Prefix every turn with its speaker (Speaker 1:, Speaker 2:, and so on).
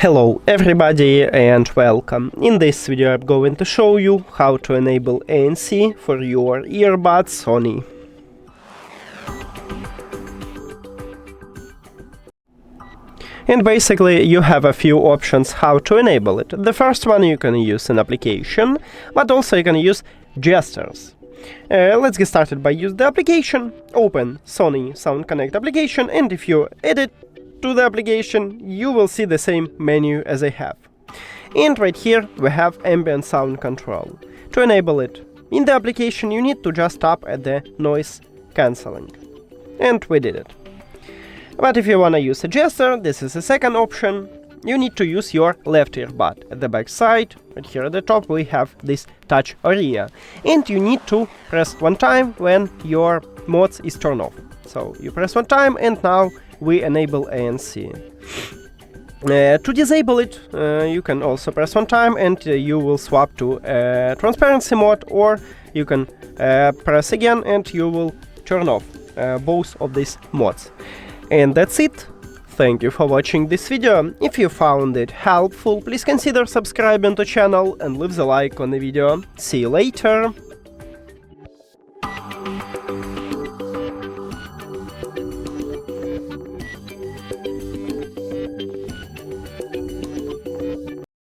Speaker 1: Hello everybody and welcome. In this video I'm going to show you how to enable ANC for your earbuds Sony. And basically you have a few options how to enable it. The first one, you can use an application, but also you can use gestures. Let's get started by use the application. Open Sony Sound Connect application, and if you edit to the application, you will see the same menu as I have. And right here we have ambient sound control. To enable it in the application, you need to just tap at the noise cancelling. And we did it. But if you wanna use a gesture, this is the second option. You need to use your left earbud. At the back side, right here at the top, we have this touch area. And you need to press one time when your mods is turned off. So you press one time and now we enable ANC. To disable it, you can also press one time and you will swap to transparency mode, or you can press again and you will turn off both of these mods. And that's it. Thank you for watching this video. If you found it helpful, please consider subscribing to the channel and leave the like on the video. See you later!